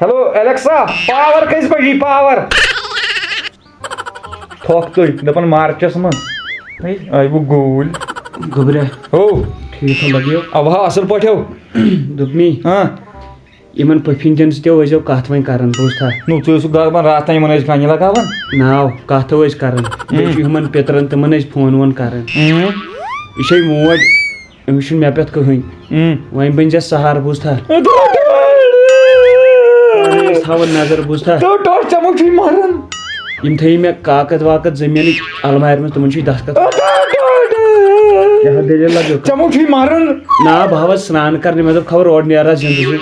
Hello Alexa power कस बजी power थोक तुई दपन मार्चस मन आई वो गोल गोबरे हो ठीक लगे अब असल पठो दुपनी हाँ इन पफिन सो कत वन कर बोझा नु दपान रात तान मन कन लगान नाव कत कर पितरन तमन फोन वोन कर यह मोज अमिस मे पे कहें वन बन जा सहार बोझा थवन नजर बोझा यम थी मे काकद वाकद जमीन अलमार में तुम दस्तखत दलील लगे चमुक मारन ना बह स्नान करने मतलब खबर और नेरा जिंदगी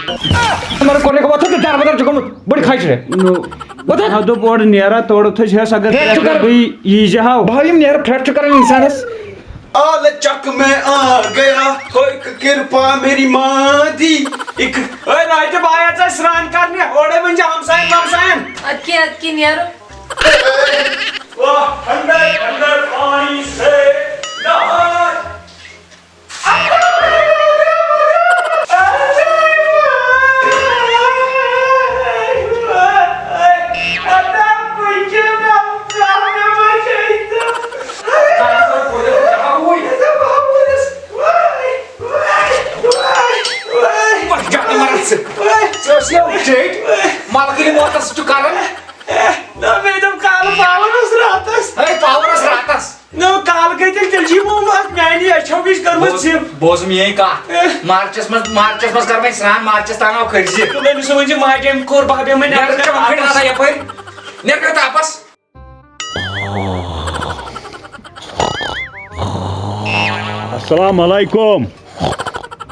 बड़ी खाच रे दोप और नेरा तोड़ थस अगर यी हाव भाई नेर फ्रेट कर इंसानस आल चक में आ गया कोई कृपा मेरी माँ दी एक ओए नाइट बाया चा स्नान करने ओडे म्हणजे हमसायन अक्की नियारो वाह अंदर अंदर पानी से नहा Social date malah kini motor secukaran na medam kaal power ratas hey power ratas no kaal ke tel jimo mat mani achobis karmas sim boz mi ei ka marches mas kar mai sran marches tanav kharsi tu me समझे माटेम core बाबे में ner ka khani rasa ya pai ner ka tapas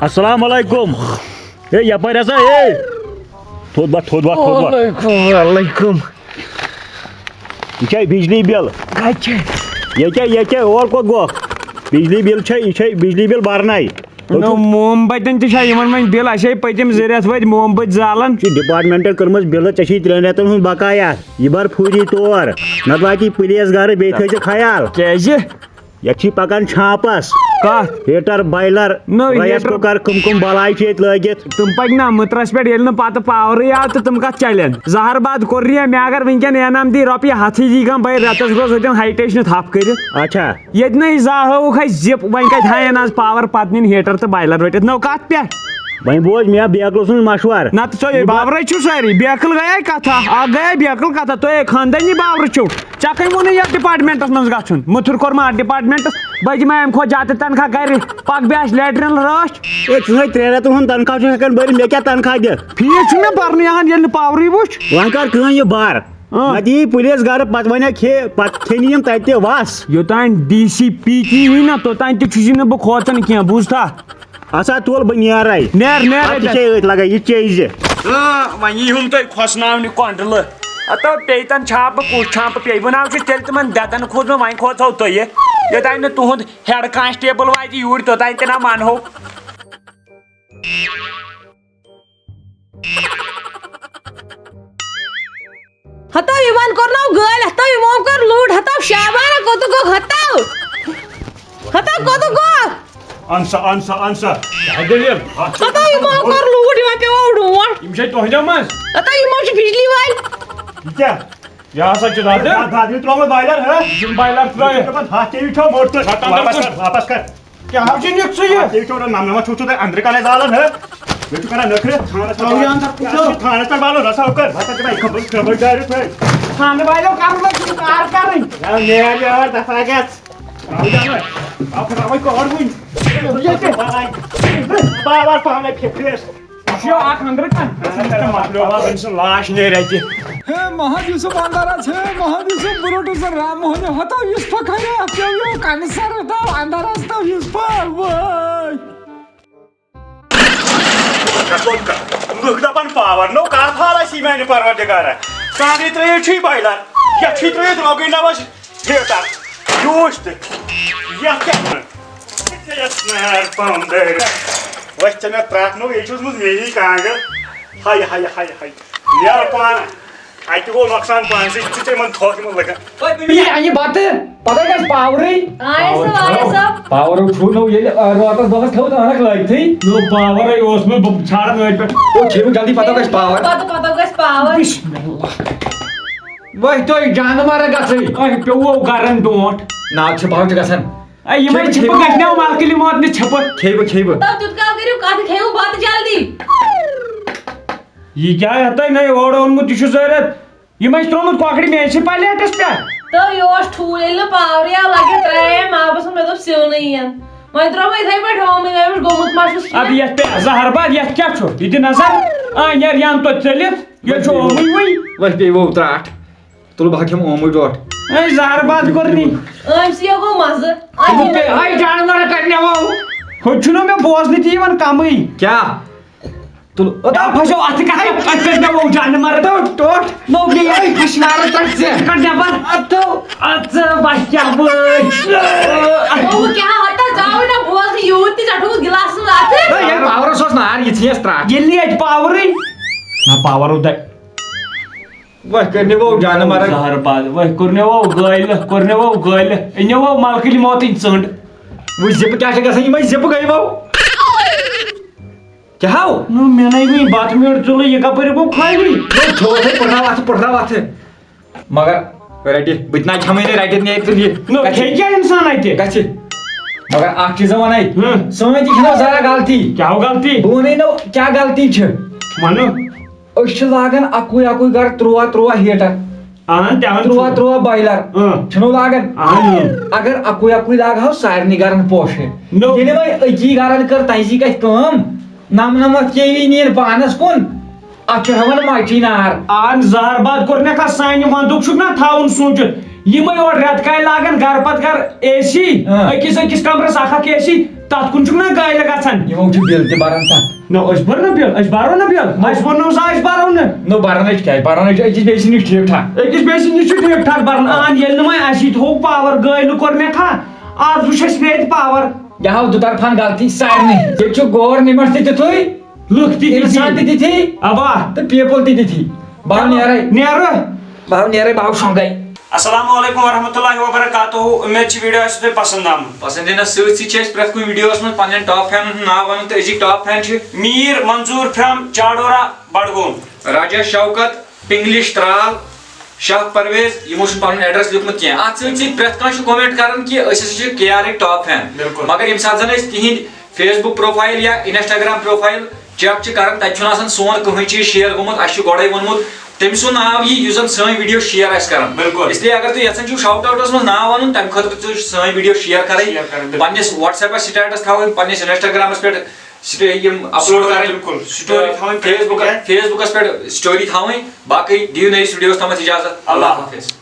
अस्सलाम वालेकुम ए यपर ऐसा ए थोद बा वालेकुम ये बिजली बिल ये और को गो बिजली बिल बिजली बिल भरनाई नो मोमबत्तन मन बिल अशे पतिम जरियत वत मोमबत जालन डिपार्टमेंटल कर्मस बिल चे 3 रेतन हुन बकाया यह भर फूरी तौर नत वाती पुलिस घर बे थे ख्याल क्या ये पकान छापस हीटर बॉयलर राइस कुकर कुम बलाई लगित तुम पक ना मुत्रस पे पत पावर आव तो तुम कत चलन जहरबाद कोर मे अगर वनकन एनाम दी रुपये 100 दी गम भाई रतस रोज हाइटेश थप कर अच्छा ये जाहक जिप वन कत हायन आज पावर पत नीन हीटर तो बॉयलर रटित नो कत पे वही बोझ मे बेकल सुन मशवर ना तो बाबर छू सारी बेकल गया कथा गया बेकल कथा तो खानदानी बाबर छू चक वोन ये डिपार्टमेंटस मज गन मुथुर कोर मा डिपार्टमेंटस बज मैं अम खो ज्यादा तनख्वाह कर पक बेस लेटरिन रच 3 रेतन हुन तनख्वाह भर मे क्या तनख्वाह दि फीस मे भरने ये पावर वो वन कर ये बार दी पुलिस घर पत वन खे पत खेन तत वस योतान DCP की हुई ना तोतान तो बह खोचन क्या बूझा असा तोल बह नेर लगा यह चीज वही हम तुम खोसनावनि कंट्रोल अतो पेतन छाप कुछ छाप पे बनाव तेल तुम दतन खोज वन खोथो तुह योतान तुहद हेड कांस्टेबल वात यूर तोतान तना मानहो हताव इमान करनाव गल हताव इमाम कर लूट हताव शाबाना को तो हताव को अंसा हताव इमाम कर लूट इमा पे ओडुवा imshay tohja mas हताव इमाम से बिजली वाल क्या ya sa chudade भाभी तो में बॉयलर है jum bailar traye हाथ के उठो मोटर वापस कर क्या हाउसिंग एक सही है ये तो नाम में छूछू अंदर का जालन है ये तो करा नखरे थाने पर बालो रसा होकर भाता के भाई खबर डायरेक्ट है खाने वालों कार कर रही यार दफा गया आप भाई को और हुई बार पाने फेस यो 800 का लाश नहीं रहती महादिवस अंधारा छे महादिवस बुरोट राम होने हतो युष्प खरे आपयो कानसर हतो अंधारा हतो युष्प वय मुखदापन पावर नो का फाला सीमाने परवरदिगार कानी त्रे छी बाइलर या छी त्रे रोगी नवस हेटा जोस्ट या क्या स्नैर पाउंडर वचना प्रार्थनो एचुस मुझ मेही कांग हाय यार पान आई तो नुकसान पान से मन थोक मन लगा ये बात पता गस पावरै आए सब पावर छु नो ये रोतस दोस थौ त हनक लैथै नो पावर ओस में छाड़ नोट पे ओ छेउ जल्दी पता गस पावर पता गस पावर वह तो जानवर गसै ओय पेवो गारन डोंट नाग छ पाव गसन ए ये मैं छप गसने मालकिली मत ने छप खेब तब तुत का करियो का खेऊ बात जल्दी ये क्या है नहीं ओड़ ओनमुत छु जरत ये मैं त्रोमुत कोकड़ी में से पलेटस पे तो योश ठूल ल पावरिया लगे त्रे मां बस में तो सिल नहीं है मैं त्रो में इधर बैठ हो में गोमुत माशुस अब ये पे जहरबाद ये क्या छो इति नजर आ यार यान तो चलित ये छो वही वह पे वो त्राट तुल भाग्यम ओमु डोट ए जहरबाद करनी आई सी को मज अब पे हाय जानवर करने वो होचुनो में बोझ नहीं जीवन कामई क्या तुल अता फसो अत का अत करने वो जानवर तो टोट नो के आई फसनार तक से करने पर अत बच्चा बोल ओ क्या हटा जाओ ना बोझ यूती चटू गिलास में आते ये पावर सोच ना यार ये थी स्ट्राट ये लिए पावर ही ना पावर होता है वह करने वो जानवर जहरबाद वह करने वो गइल इने वो मालकिली मौत इंसंड वो जिप क्या गसन ये मैं जिप गई वो क्या हो नो मैं नहीं भी बात में और चलो ये कपर वो खाई गई वो छोटे पढ़ना बात है मगर राइट बितना छमने राइट ने एक तो ये नो क्या इंसान आते कच्चे मगर आख चीज वनाई समय दिखना जरा गलती क्या हो गलती वो नहीं नो क्या गलती छ मानो अश लागन अकुई घर त्रुआ हीटर त्रुआ बॉयलर छनो लागन अगर अकुई लाग हो सारनी गरन पोश ये भाई अजी गरन कर तैसी का काम नम केवी नीर पानस कुन अच हवन माटी नार आन जहरबाद करने का साइन वंदुक छु ना थाउन सोचत यिमै और रेत काय लागन घर पत घर एसी अकिस कमरस आखा एसी तत कुन छु ना गाय लगाछन यमो छु बिल ते बारन ता नो अस भरना बिल अस बारो ना बिल अस वनो साइज बारो ना नो बारन इच काय बारन इच अकिस बेसी नि ठीक ठाक अकिस बेसी नि ठीक ठाक बारन आन येल नमै आसी थो पावर गाय नु करने का आज वुछस रेत पावर यहाँ दो तरफान गलती सारनी ये जो गौर निमर थी थोई लुकती थी शांति थी अबा तो पीपल थी बाव नेरे बाव संगई अस्सलाम वालेकुम वरहमतुल्लाहि वबरकातुहू उम्मीद छ वीडियो आसु पसंद आम पसंदीदा सच प्रत कुछ वीडियोस में पन्न टॉप फैन नाव वन तो अजिक टॉप फैन मीर मंजूर फ्रॉम चाडोरा बडगोम राजा शौकत पिंगलिश त्राल शाह परवेज यमो पन एड्रेस लिखमुत कह अत प्रत कह कमेंट कर कि KR टॉप फैन मगर ये सात जन तिहिंद फेसबुक प्रोफाइल या इंस्टाग्राम प्रोफाइल चेक कर तक सोन कहीं चीज शेयर गोमुत अस गोड़े वोनमुत तम सु नाव यह सन वीडियो शेयर कर इसलिए अगर तुम यहां शाउट आउटस मज नाव वन तम खुद सन वीडियो शेयर कर पन्निस व्हाट्सएप स्टेटस थवन पन्निस इंस्टाग्रामस पे अपलोड कर स्टोरी फेसबुकस पे स्टोरी थवन बाकी दियो नई वीडियोस तमत इजाजत अल्लाह हाफिज।